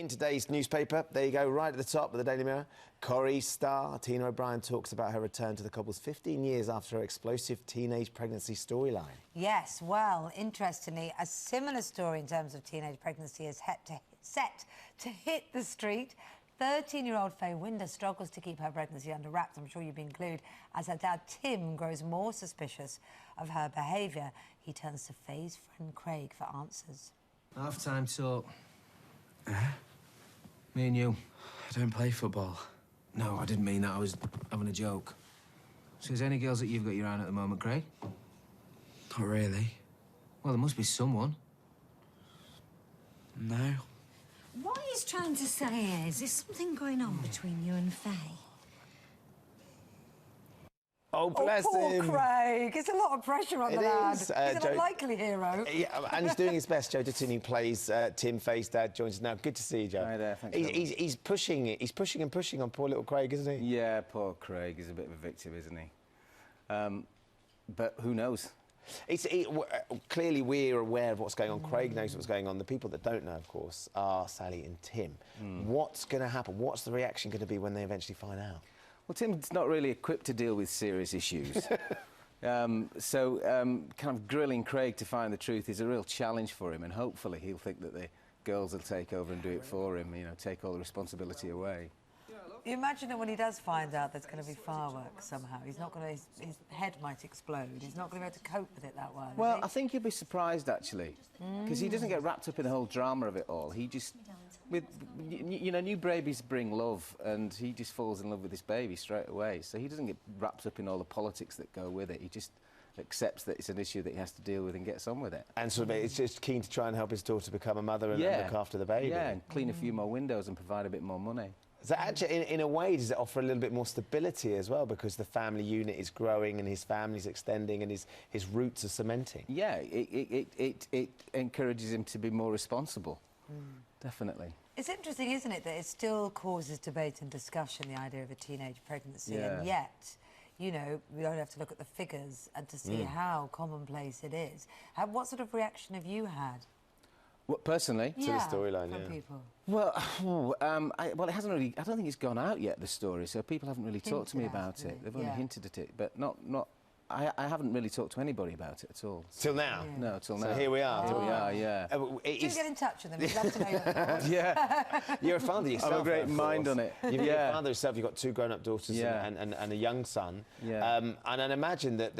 In today's newspaper, there you go, right at the top of the Daily Mirror, Corrie star Tina O'Brien talks about her return to the couples 15 years after her explosive teenage pregnancy storyline. Yes, well, interestingly, a similar story in terms of teenage pregnancy is set to hit the street. 13-year-old Faye struggles to keep her pregnancy under wraps. I'm sure you've been glued as her dad, Tim, grows more suspicious of her behaviour. He turns to Faye's friend Craig for answers. Half-time talk. Me and you. I don't play football. No, I didn't mean that. I was having a joke. So is there any girls that you've got your eye on at the moment, Craig? Not really. Well, there must be someone. No. What he's trying to say is, there's something going on between you and Faye. Oh, bless poor him. Craig. It's a lot of pressure on the lad. Is, He's an Joe... unlikely hero. Yeah, and he's doing his best. Joe Datini plays Tim, Faye's dad, joins us now. Good to see you, Joe. Hi there, thanks. He's pushing it. He's pushing and pushing on poor little Craig, isn't he? Yeah, poor Craig is a bit of a victim, isn't he? But who knows? Clearly, we're aware of what's going on. Craig knows what's going on. The people that don't know, of course, are Sally and Tim. What's going to happen? What's the reaction going to be when they eventually find out? Well, Tim's not really equipped to deal with serious issues. Kind of grilling Craig to find the truth is a real challenge for him, and hopefully he'll think that the girls will take over and do it for him, you know, take all the responsibility away. You imagine that when he does find out there's going to be fireworks somehow, he's not going to, his head might explode. He's not going to be able to cope with it that well. Well, I think you'll be surprised, actually, because he doesn't get wrapped up in the whole drama of it all. He just, you know, new babies bring love, and he just falls in love with this baby straight away. So he doesn't get wrapped up in all the politics that go with it. He just accepts that it's an issue that he has to deal with and gets on with it. And sort of, it's just keen to try and help his daughter become a mother and look after the baby. Yeah, and clean a few more windows and provide a bit more money. So actually, in a way, does it offer a little bit more stability as well, because the family unit is growing and his family's extending and his roots are cementing? Yeah, it encourages him to be more responsible, definitely. It's interesting, isn't it, that it still causes debate and discussion, the idea of a teenage pregnancy, and yet, you know, we don't have to look at the figures and to see how commonplace it is. What sort of reaction have you had? What, personally? To the storyline, from people. Well, well, it hasn't really. I don't think it's gone out yet, the story. So people haven't really talked to me about it. They've only hinted at it, but not. I haven't really talked to anybody about it at all. Till now? Yeah. No, till now. So here we are. Here we are, yeah. Do get in touch with them. We'd love to know your thoughts. Yeah. You're a father yourself. I have a great mind on it. You're a father yourself. You've got two grown-up daughters and a young son. Yeah. And I'd imagine that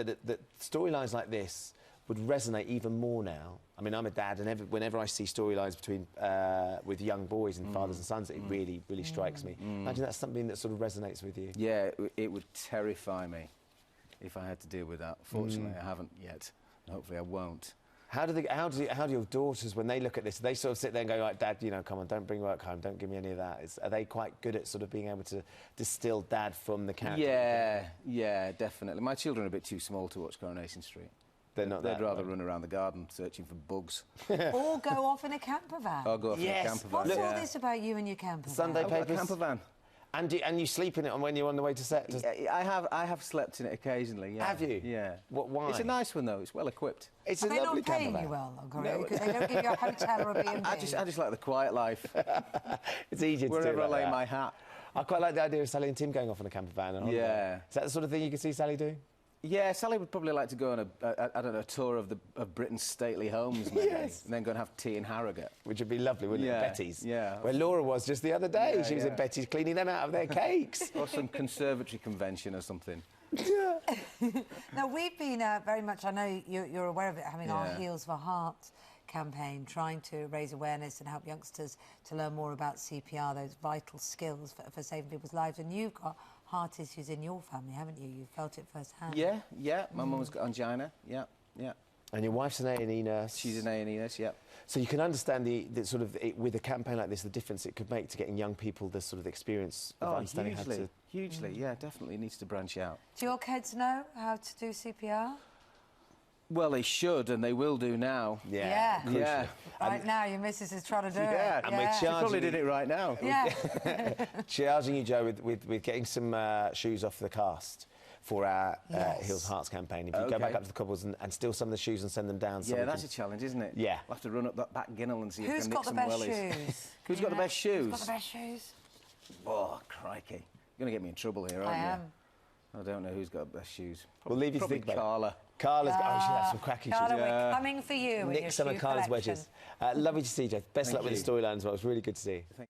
storylines like this would resonate even more now. I mean, I'm a dad, and whenever I see storylines between with young boys and fathers and sons, it really strikes me. Imagine that's something that sort of resonates with you. Yeah, it would terrify me if I had to deal with that. Fortunately, I haven't yet, and hopefully I won't. How do your daughters, when they look at this, they sort of sit there and go, like, Dad, you know, come on, don't bring work home, don't give me any of that. Are they quite good at sort of being able to distill Dad from the character? Yeah, definitely. My children are a bit too small to watch Coronation Street. They're not. They'd rather run around the garden searching for bugs. Or go off in a camper van. Or go off in a camper van. What's all this about you and your camper van? Sunday papers. A camper van. And you sleep in it when you're on the way to set? I have slept in it occasionally, yeah. Have you? Yeah. Why? It's a nice one, though. It's well equipped. It's a lovely camper van. Are they not paying you well, Corey? Because they don't give you a hotel or a B&B? I just like the quiet life. It's easier to do wherever I lay that. my hat. I quite like the idea of Sally and Tim going off on a camper van. Yeah. Is that the sort of thing you could see Sally doing? Yeah, Sally would probably like to go on I don't know, a tour of Britain's stately homes, maybe. Yes. And then go and have tea in Harrogate. Which would be lovely, wouldn't it? Betty's. Yeah. Where Laura was just the other day. She was in Betty's cleaning them out of their cakes. Or some conservatory convention or something. Yeah. Now, we've been very much, I know you're aware of it, having our Heals for Heart campaign, trying to raise awareness and help youngsters to learn more about CPR, those vital skills for saving people's lives. And you've got heart issues in your family, haven't you? You've felt it firsthand. Yeah. My mum's got angina. Yeah. And your wife's an A&E nurse. She's an A&E nurse, yeah. So you can understand the sort of, with a campaign like this, the difference it could make to getting young people the sort of experience of understanding how to... Hugely, yeah, definitely needs to branch out. Do your kids know how to do CPR? Well, they should, and they will do now. Yeah. Right now, your missus is trying to do it. And we're She probably did it right now. Yeah. charging you, Joe, with getting some shoes off the cast for our Yes. Heels Hearts campaign. If you go Okay. back up to the couples and steal some of the shoes and send them down. So Yeah, we that's can- a challenge, isn't it? Yeah. We'll have to run up that back ginnel and see if we Who's can got nick the some best wellies. shoes? Who's got the best shoes? Who's got the best shoes? Oh, crikey. You're going to get me in trouble here, aren't I you? am. I don't know who's got the best shoes. We'll leave you to Probably think about it. Carla. Carla's, oh, she has some cracking shoes. Carla, Yeah. we're coming for you with Nick your some of shoe Carla's collection. wedges. Lovely to see you, Jeff. Best Thank luck with you. the storyline as well. It's really good to see you.